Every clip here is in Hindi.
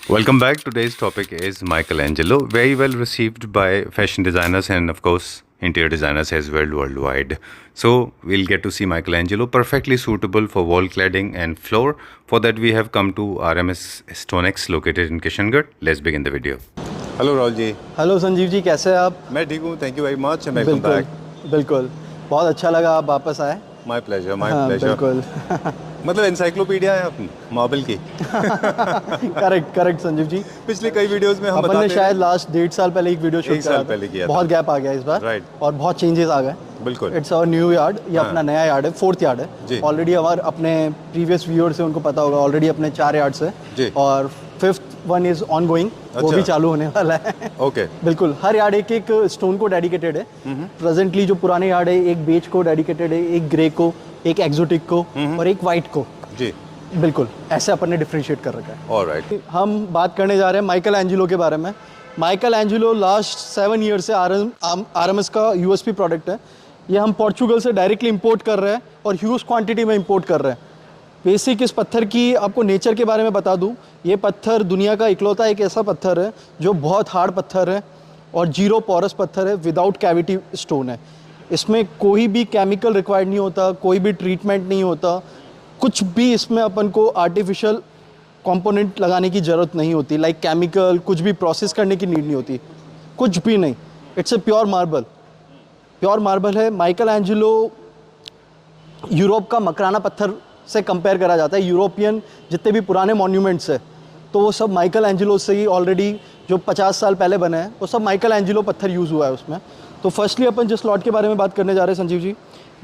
Welcome back. Today's topic is Michelangelo, very well received by fashion designers and, of course, interior designers as well worldwide. So, we'll get to see Michelangelo, perfectly suitable for wall cladding and floor. For that, we have come to RMS Stonex located in Kishangarh. Let's begin the video. Hello, Rahul ji. Hello Sanjeev ji, कैसे हैं आप? मैं ठीक हूँ. Thank you very much and welcome back. बिल्कुल बहुत अच्छा लगा आप वापस आए. My pleasure. My हाँ, pleasure. बिल्कुल. मतलब एनसाइक्लोपीडिया है अपनी मार्बल की. करेक्ट संजीव जी. पिछले कई वीडियोस में हम अपन ने शायद लास्ट 1.5 साल पहले एक वीडियो शूट एक साल पहले किया था. बहुत गैप आ गया इस बार. Right. और बहुत चेंजेस आ गए. बिल्कुल. It's our new yard. ये अपना नया यार्ड है, 4th यार्ड है. ऑलरेडी हमारे अपने प्रीवियस व्यूअर्स से उनको पता होगा, ऑलरेडी अपने 4 यार्ड्स है और 5th one is on going. वो भी चालू होने वाला है. ओके. बिल्कुल. हर यार्ड एक एक स्टोन को डेडिकेटेड है. प्रेजेंटली जो पुराने यार्ड है, एक बेज को डेडिकेटेड है, एक ग्रे को, एक एक्सोटिक को और एक वाइट को. जी बिल्कुल. ऐसे अपन ने डिफरेंशिएट कर रखा है. ऑलराइट. हम बात करने जा रहे हैं माइकल एंजेलो के बारे में. माइकल एंजेलो लास्ट 7 ईयर से आरएमएस का यूएसपी प्रोडक्ट है. ये हम पोर्चुगल से डायरेक्टली इंपोर्ट कर रहे हैं और ह्यूज क्वांटिटी में इंपोर्ट कर रहे हैं. बेसिक इस पत्थर की आपको नेचर के बारे में बता दूं. ये पत्थर दुनिया का इकलौता एक ऐसा पत्थर है जो बहुत हार्ड पत्थर है और जीरो पोरस पत्थर है, विदाउट कैविटी स्टोन है. इसमें कोई भी केमिकल रिक्वायर्ड नहीं होता, कोई भी ट्रीटमेंट नहीं होता, कुछ भी इसमें अपन को आर्टिफिशियल कंपोनेंट लगाने की ज़रूरत नहीं होती. लाइक केमिकल कुछ भी प्रोसेस करने की नीड नहीं होती, कुछ भी नहीं. It's a pure marble. Pure marble है. माइकल एंजेलो यूरोप का मकराना पत्थर से कंपेयर करा जाता है. यूरोपियन जितने भी पुराने मॉन्यूमेंट्स है तो वो सब माइकल एंजेलो से ही ऑलरेडी जो 50 साल पहले बने हैं वो सब माइकल एंजेलो पत्थर यूज़ हुआ है उसमें. तो फर्स्टली अपन जिस लॉट के बारे में बात करने जा रहे हैं संजीव जी,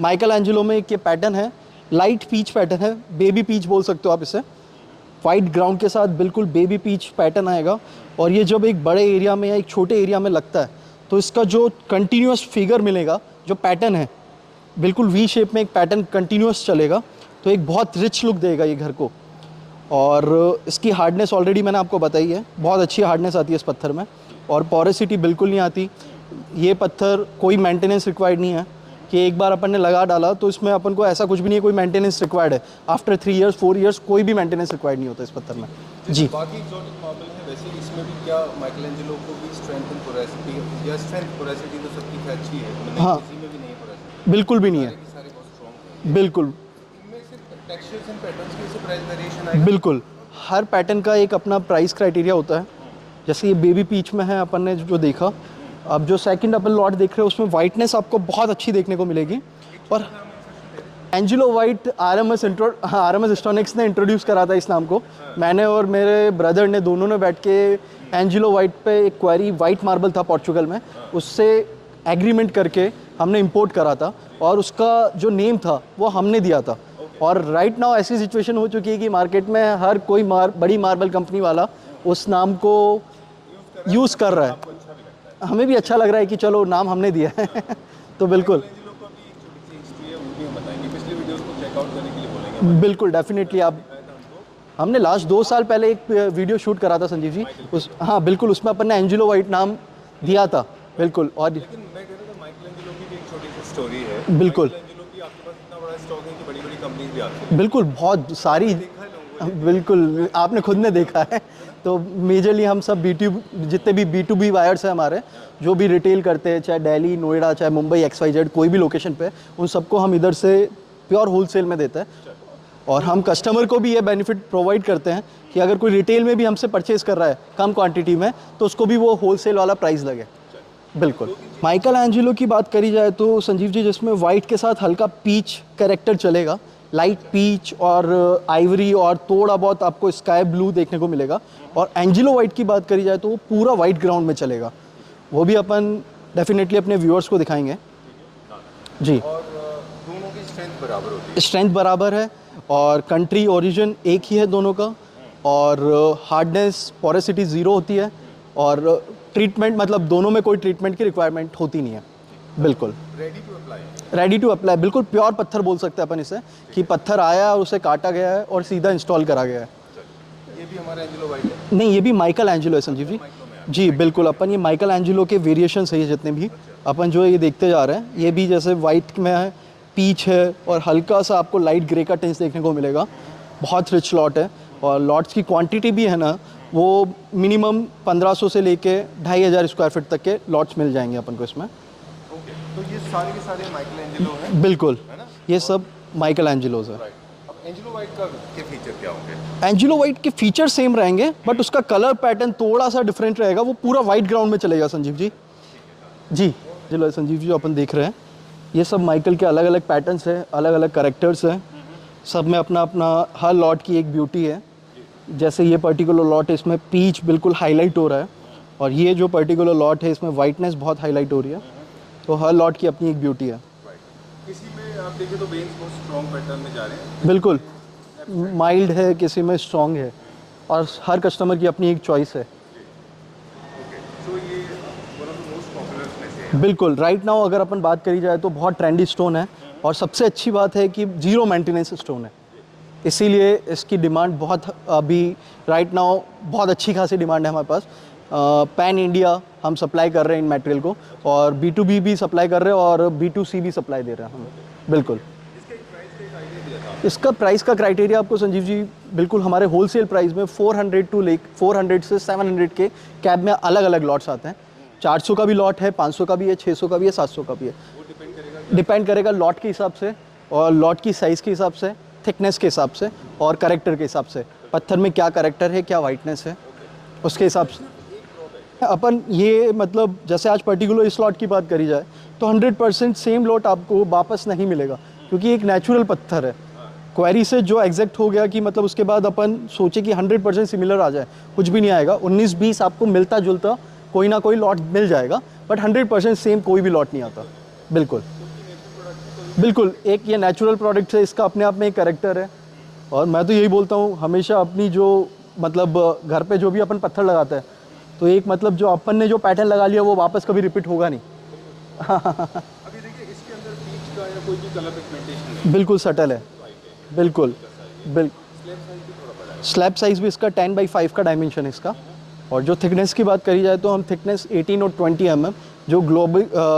माइकल एंजेलो में एक ये पैटर्न है, लाइट पीच पैटर्न है. बेबी पीच बोल सकते हो आप इसे. वाइट ग्राउंड के साथ बिल्कुल बेबी पीच पैटर्न आएगा. और ये जब एक बड़े एरिया में या एक छोटे एरिया में लगता है तो इसका जो कंटिन्यूस फिगर मिलेगा, जो पैटर्न है बिल्कुल वी शेप में एक पैटर्न कंटिन्यूस चलेगा, तो एक बहुत रिच लुक देगा ये घर को. और इसकी हार्डनेस ऑलरेडी मैंने आपको बताई है, बहुत अच्छी हार्डनेस आती है इस पत्थर में और पोरेसिटी बिल्कुल नहीं आती. ये पत्थर कोई मेंटेनेंस रिक्वायर्ड नहीं है कि एक बार अपन ने लगा डाला तो इसमें अपन को ऐसा कुछ भी नहीं है कोई मेंटेनेंस रिक्वायर्ड है. आफ्टर 3 इयर्स 4 इयर्स कोई भी मेंटेनेंस रिक्वायर्ड नहीं होता इस पत्थर में. जी. बाकी एक्सोटिक मार्बल है, वैसे इसमें भी क्या माइकल एंजेलो को भी स्ट्रेंथ एंड पोरेसिटी या स्ट्रेंथ पोरेसिटी तो सबकी अच्छी है, मतलब हाँ, किसी में भी नहीं है पोरेसिटी. बिल्कुल भी नहीं है. सारे बहुत स्ट्रांग है. बिल्कुल. इनमें सिर्फ टेक्सचर्स एंड पैटर्न्स के से प्राइस वेरिएशन आएगा. बिल्कुल. हर पैटर्न का एक अपना प्राइस क्राइटेरिया होता है. जैसे ये बेबी पीच में है अपन ने जो देखा, अब जो सेकंड अपन लॉट देख रहे हो उसमें वाइटनेस आपको बहुत अच्छी देखने को मिलेगी. और एंजेलो वाइट आरएमएस स्टोनेक्स ने इंट्रोड्यूस करा था इस नाम को. मैंने और मेरे ब्रदर ने दोनों ने बैठ के एंजेलो वाइट पे एक क्वेरी वाइट मार्बल था पोर्चुगल में, उससे एग्रीमेंट करके हमने इंपोर्ट करा था और उसका जो नेम था वो हमने दिया था. और राइट नाउ ऐसी सिचुएशन हो चुकी है कि मार्केट में हर कोई बड़ी मार्बल कंपनी वाला उस नाम को यूज़ कर रहा है. हमें भी अच्छा लग रहा है कि चलो नाम हमने दिया है. तो बिल्कुल बिल्कुल डेफिनेटली. आप हमने लास्ट 2 साल पहले एक वीडियो शूट करा था संजीव जी उस. हाँ बिल्कुल, उसमें अपन ने एंजेलो वाइट नाम दिया था. बिल्कुल. और मैं कह रहा था माइकल एंजेलो की भी एक छोटी सी स्टोरी है. बिल्कुल. एंजेलो की आपके पास इतना बड़ा स्टॉक है कि बड़ी-बड़ी कंपनीज भी आती हैं. बिल्कुल बहुत सारी. बिल्कुल आपने खुद ने देखा है. तो मेजरली हम सब जितने भी B2B वायर्स हैं हमारे, जो भी रिटेल करते हैं, चाहे दिल्ली, नोएडा, चाहे मुंबई, XYZ कोई भी लोकेशन पे, उन सबको हम इधर से प्योर होलसेल में देते हैं. और हम कस्टमर को भी ये बेनिफिट प्रोवाइड करते हैं कि अगर कोई रिटेल में भी हमसे परचेज़ कर रहा है कम क्वांटिटी में तो उसको भी वो होलसेल वाला प्राइस लगे. बिल्कुल. माइकल एंजेलो की बात करी जाए तो संजीव जी, जिसमें वाइट के साथ हल्का पीच कैरेक्टर चलेगा, लाइट पीच और आइवरी और थोड़ा बहुत आपको स्काई ब्लू देखने को मिलेगा. और एंजेलो वाइट की बात करी जाए तो वो पूरा वाइट ग्राउंड में चलेगा. वो भी अपन डेफिनेटली अपने व्यूअर्स को दिखाएंगे. जी. और दोनों की स्ट्रेंथ बराबर होती है. स्ट्रेंथ बराबर है और कंट्री ओरिजिन एक ही है दोनं का. और हार्डनेस पोरेसिटी 0 होती है और ट्रीटमेंट मतलब दोनों में कोई ट्रीटमेंट की रिक्वायरमेंट होती नहीं है. बिल्कुल रेडी टू अप्लाई. बिल्कुल प्योर पत्थर बोल सकते हैं अपन इसे कि पत्थर आया और उसे काटा गया है और सीधा इंस्टॉल करा गया है. ये भी हमारा एंजेलो वाइट है? नहीं, ये भी माइकल एंजेलो है संजीव जी. जी बिल्कुल. अपन ये माइकल एंजेलो के वेरिएशंस है ये जितने भी अपन जो ये देखते जा रहे हैं. ये भी जैसे वाइट में है, पीच है और हल्का सा आपको लाइट ग्रे का टेंस देखने को मिलेगा. बहुत रिच लॉट है और लॉट्स की क्वांटिटी भी है ना वो मिनिमम 1500 से लेके 2500 स्क्वायर फीट तक के लॉट्स मिल जाएंगे अपन को इसमें। ओके, तो ये सारे के सारे माइकल एंजेलो हैं, बिल्कुल, है ना? ये सब माइकल एंजेलोज है। राइट। अब एंजेलो वाइट का के फीचर क्या होंगे? एंजेलो वाइट के फीचर सेम रहेंगे, बट उसका कलर पैटर्न थोड़ा सा डिफरेंट रहेगा। वो पूरा वाइट ग्राउंड में चलेगा संजीव जी। जी चलो संजीव जी, जो अपन देख रहे हैं ये सब माइकल के अलग अलग पैटर्न्स हैं, अलग अलग करेक्टर्स हैं। सब में अपना अपना हर लॉट की एक ब्यूटी है। जैसे ये पर्टिकुलर लॉट है, इसमें पीच बिल्कुल हाईलाइट हो रहा है, और ये जो पर्टिकुलर लॉट है इसमें वाइटनेस बहुत हाईलाइट हो रही है। तो हर लॉट की अपनी एक ब्यूटी है। किसी में आप देखें तो वेन्स बहुत स्ट्रॉन्ग पैटर्न में जा रहे हैं, बिल्कुल माइल्ड है, किसी में स्ट्रॉन्ग है, और हर कस्टमर की अपनी एक चॉइस है। ओके, तो ये one of the most popular में से है। बिल्कुल, राइट नाउ अगर अपन बात करी जाए तो बहुत ट्रेंडी स्टोन है, और सबसे अच्छी बात है कि जीरो मेंटेनेंस स्टोन है, इसीलिए इसकी डिमांड बहुत अभी राइट नाउ बहुत अच्छी खासी डिमांड है हमारे पास। पैन इंडिया हम सप्लाई कर रहे हैं इन मटेरियल को, और B2B भी सप्लाई कर रहे हैं और B2C भी सप्लाई दे रहे हैं हम। बिल्कुल, इसका प्राइस का क्राइटेरिया आपको संजीव जी बिल्कुल हमारे होलसेल प्राइस में 400 से 700 के कैब में अलग अलग लॉट्स आते हैं। 400 का भी लॉट है, 500 का भी है, 600 का भी है, 700 का भी है। डिपेंड करेगा लॉट के हिसाब से, और लॉट की साइज़ के हिसाब से, थिकनेस के हिसाब से, और करेक्टर के हिसाब से, पत्थर में क्या करेक्टर है, क्या वाइटनेस है, उसके हिसाब से अपन ये मतलब जैसे आज पर्टिकुलर इस लॉट की बात करी जाए तो 100% सेम लॉट आपको वापस नहीं मिलेगा, क्योंकि एक नेचुरल पत्थर है। क्वेरी से जो एग्जैक्ट हो गया कि मतलब उसके बाद अपन सोचे कि 100% सिमिलर आ जाए, कुछ भी नहीं आएगा। 19-20 आपको मिलता जुलता कोई ना कोई लॉट मिल जाएगा, बट 100% सेम कोई भी लॉट नहीं आता। बिल्कुल बिल्कुल, एक ये नेचुरल प्रोडक्ट है, इसका अपने आप में एक करेक्टर है। और मैं तो यही बोलता हूँ हमेशा अपनी जो मतलब घर पे जो भी अपन पत्थर लगाते हैं, तो एक मतलब जो अपन ने जो पैटर्न लगा लिया वो वापस कभी रिपीट होगा नहीं। अभी देखिए इसके अंदर पीच का या कोई भी कलर पिगमेंटेशन नहीं बिल्कुल सटल है, बिल्कुल स्लैब साइज़ भी इसका 10/5 का डायमेंशन है इसका। और जो थिकनेस की बात करी जाए तो हम थिकनेस 18 और 20 mm, जो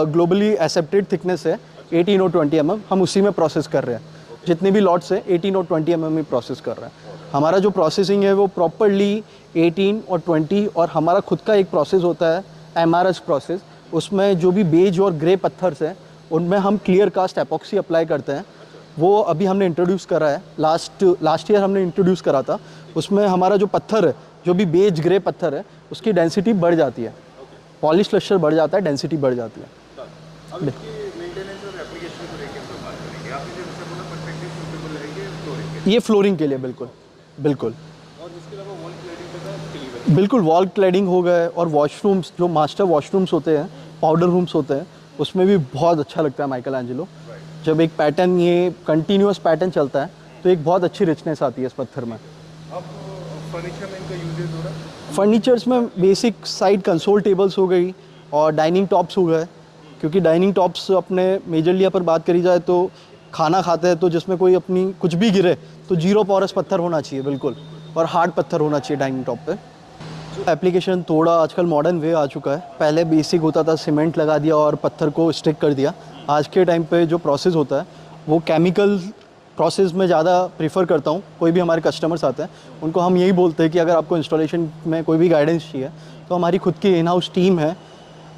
ग्लोबली एक्सेप्टेड थिकनेस है 18 और 20 mm, हम उसी में प्रोसेस कर रहे हैं। जितने भी लॉट्स हैं 18 और 20 mm में प्रोसेस कर रहे हैं। हमारा जो प्रोसेसिंग है वो प्रॉपरली 18 और 20, और हमारा खुद का एक प्रोसेस होता है MRS प्रोसेस। उसमें जो भी बेज और ग्रे पत्थर्स हैं उनमें हम क्लियर कास्ट एपॉक्सी अप्लाई करते हैं। वो अभी हमने इंट्रोड्यूस करा है, लास्ट ईयर हमने इंट्रोड्यूस करा था। उसमें हमारा जो पत्थर है, जो भी बेज ग्रे पत्थर है, उसकी डेंसिटी बढ़ जाती है, पॉलिश लश्चर बढ़ जाता है, डेंसिटी बढ़ जाती है। अब इसके मेंटेनेंस और एप्लीकेशन को लेकर हम बात करेंगे। आपने जैसे बोला परफेक्टली सूटेबल रहेंगे फ्लोरिंग के, ये फ्लोरिंग के लिए बिल्कुल बिल्कुल और इसके अलावा वॉल क्लैडिंग का क्लीवर। बिल्कुल वॉल क्लैडिंग हो गए, और वॉशरूम्स जो मास्टर वॉशरूम्स होते हैं, पाउडर रूम्स होते हैं, उसमें भी बहुत अच्छा लगता है माइकल एंजेलो। जब एक पैटर्न ये कंटिन्यूअस पैटर्न चलता है तो एक बहुत अच्छी रिचनेस आती है इस पत्थर में। अब फर्नीचर में इनका यूजेज हो रहा है। फर्नीचर्स में बेसिक साइड कंसोल टेबल्स हो गई और डाइनिंग टॉप्स हो गए, क्योंकि डाइनिंग टॉप्स अपने मेजरली पर बात करी जाए तो खाना खाते हैं तो जिसमें कोई अपनी कुछ भी गिरे तो जीरो पोरस पत्थर होना चाहिए बिल्कुल, और हार्ड पत्थर होना चाहिए डाइनिंग टॉप पे। एप्लीकेशन थोड़ा आजकल मॉडर्न वे आ चुका है। पहले बेसिक होता था, सीमेंट लगा दिया और पत्थर को स्टिक कर दिया। आज के टाइम पे जो प्रोसेस होता है वो केमिकल प्रोसेस में ज़्यादा प्रीफर करता हूँ। कोई भी हमारे कस्टमर्स आते हैं उनको हम यही बोलते हैं कि अगर आपको इंस्टॉलेशन में कोई भी गाइडेंस चाहिए तो हमारी खुद की इन हाउस टीम है,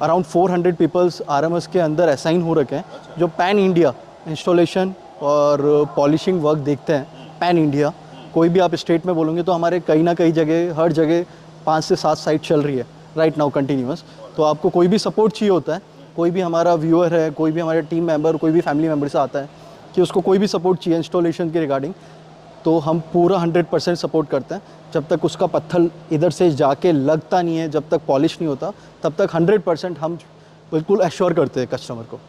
अराउंड 400 पीपल्स RMS के अंदर असाइन हो रखे हैं, जो पैन इंडिया इंस्टॉलेशन और पॉलिशिंग वर्क देखते हैं। पैन इंडिया कोई भी आप स्टेट में बोलोगे तो हमारे कहीं ना कहीं जगह, हर जगह 5 से 7 साइट चल रही है राइट नाउ कंटिन्यूअस। तो आपको कोई भी सपोर्ट चाहिए होता है, कोई भी हमारा व्यूअर है, कोई भी हमारे टीम मेंबर, कोई भी फैमिली मेम्बर से आता है कि उसको कोई भी सपोर्ट चाहिए इंस्टॉलेशन के रिगार्डिंग, तो हम पूरा 100% सपोर्ट करते हैं। जब तक उसका पत्थर इधर से जाके लगता नहीं है, जब तक पॉलिश नहीं होता, तब तक 100% हम बिल्कुल एश्योर करते हैं कस्टमर को।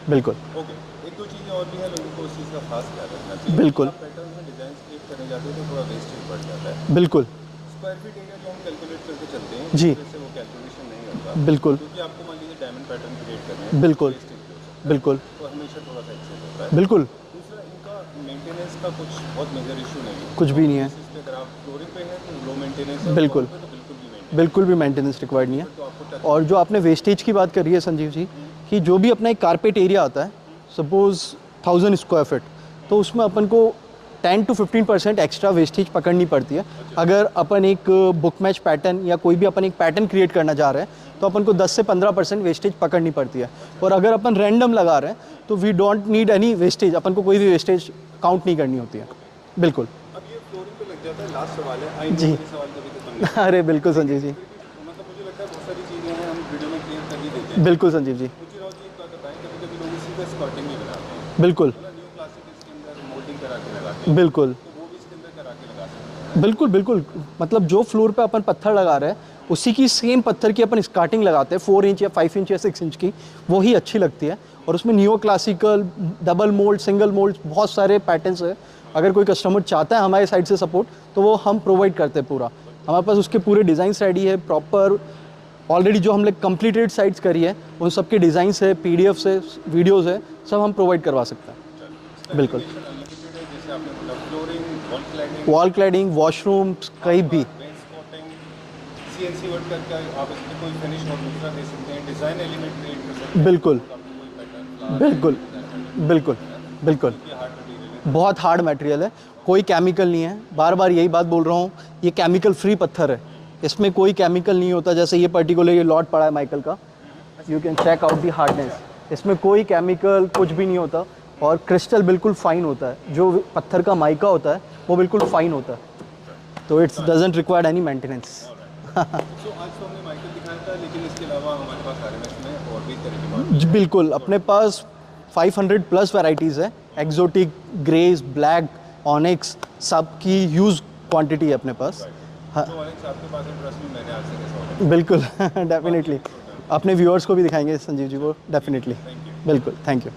बिल्कुल ओके, एक दो चीज़ें और भी हैं, लोगों को उस चीज़ का खास ख्याल रखना चाहिए। बिल्कुल। पैटर्न में डिजाइन क्रिएट करने जाते हैं तो थोड़ा वेस्टेज बढ़ जाता है। बिल्कुल स्क्वायर फीट एरिया जो हम कैलकुलेट करके चलते हैं, जी। उसमें से वो कैलकुलेशन नहीं होता। बिल्कुल क्योंकि आपको मान लीजिए डायमंड पैटर्न क्रिएट करना है, बिल्कुल wastage भी हो सकता है, बिल्कुल तो हमेशा थोड़ा सा एक्सेस होता है। बिल्कुल दूसरा, इनका मेंटेनेंस का कुछ बहुत मेजर इशू नहीं है। कुछ भी नहीं है। इस पे अगर आप फ्लोरिंग पे हैं तो लो मेंटेनेंस है, बिल्कुल। floor पे तो बिल्कुल भी मेंटेनेंस बिल्कुल भी मेंटेनेंस रिक्वायर्ड नहीं तो आपको है। और जो आपने वेस्टेज की बात करी है संजीव जी, कि जो भी अपना एक कारपेट एरिया आता है, सपोज़ 1000 स्क्वायर फीट, तो उसमें अपन को 10 to 15% एक्स्ट्रा वेस्टेज पकड़नी पड़ती है। अगर अपन एक बुक मैच पैटर्न या कोई भी अपन एक पैटर्न क्रिएट करना चाह रहे हैं तो अपन को 10 से 15% वेस्टेज पकड़नी पड़ती है। और अगर अपन रैंडम लगा रहे हैं तो we don't need any wastage, अपन को कोई भी वेस्टेज काउंट नहीं करनी होती है। बिल्कुल। अब ये फ्लोरिंग पे लग जाता है, लास्ट सवाल है, आई जी। नो ये सवाल कभी खत्म नहीं अरे बिल्कुल संजीव जी, मतलब मुझे लगता है बहुत सारी चीज़ें हैं हम वीडियो में क्लियर कर ही देते हैं। बिल्कुल संजीव जी, मुझे राव जी एक बात बताएं, कभी कभी लोग इसी का स्कर्टिंग भी बनाते हैं, बिल्कुल न्यू क्लासिक इसके अंदर मोल्डिंग करा के लगाते हैं, बिल्कुल तो वो भी इसके अंदर करा के लगा सकते हैं। बिल्कुल बिल्कुल। मतलब जो फ्लोर पे अपन पत्थर लगा रहे हैं उसी की सेम पत्थर की अपन स्कार्टिंग लगाते हैं 4 इंच या 5 इंच या 6 इंच की, वो ही अच्छी लगती है। और उसमें new classical, double mould, single mould, बहुत सारे पैटर्न्स है। अगर कोई कस्टमर चाहता है हमारे साइड से सपोर्ट तो वो हम प्रोवाइड करते हैं पूरा। हमारे पास उसके पूरे डिज़ाइन रेडी है, प्रॉपर ऑलरेडी जो हमने कंप्लीटेड साइट्स करी है उन सब के डिज़ाइंस है, PDF है, वीडियोज़ है, सब हम प्रोवाइड करवा सकते हैं। बिल्कुल। अनलिमिटेड है, जैसे आपने बोला flooring, wall cladding, wall cladding, washroom, कहीं भी। वेस्कोटिंग, CNC वर्क करके आप इसमें कोई फिनिश और दूसरा दे सकते हैं, डिज़ाइन एलिमेंट क्रिएट कर सकते हैं, बिल्कुल आपको कोई पैटर्न बिल्कुल बिल्कुल बिल्कुल। ये हार्ड मटेरियल है। बहुत हार्ड मटेरियल है, कोई केमिकल नहीं है। बार बार यही बात बोल रहा हूँ, ये केमिकल फ्री पत्थर है, इसमें कोई केमिकल नहीं होता। जैसे ये पर्टिकुलर ये लॉट पड़ा है माइकल का, you can check out the hardness, इसमें कोई केमिकल कुछ भी नहीं होता। और क्रिस्टल बिल्कुल फाइन होता है, जो पत्थर का माइका होता है वो बिल्कुल फाइन होता है, तो it's doesn't required any maintenance. तो आज तो हमने माइकल दिखाया था, लेकिन इसके अलावा हमारे पास RMS में और भी तरह के बिल्कुल, अपने पास 500 प्लस वैरायटीज़ है, एक्जोटिक, ग्रेज, ब्लैक, ऑनिक्स, सब की ह्यूज क्वांटिटी है अपने पास। हाँ जो ऑनिक्स आपके पास है, ट्रस्ट में मैंने आज से कैसा ऑर्डर बिल्कुल डेफिनेटली अपने व्यूअर्स को भी दिखाएंगे संजीव जी को, डेफिनेटली। बिल्कुल, थैंक यू।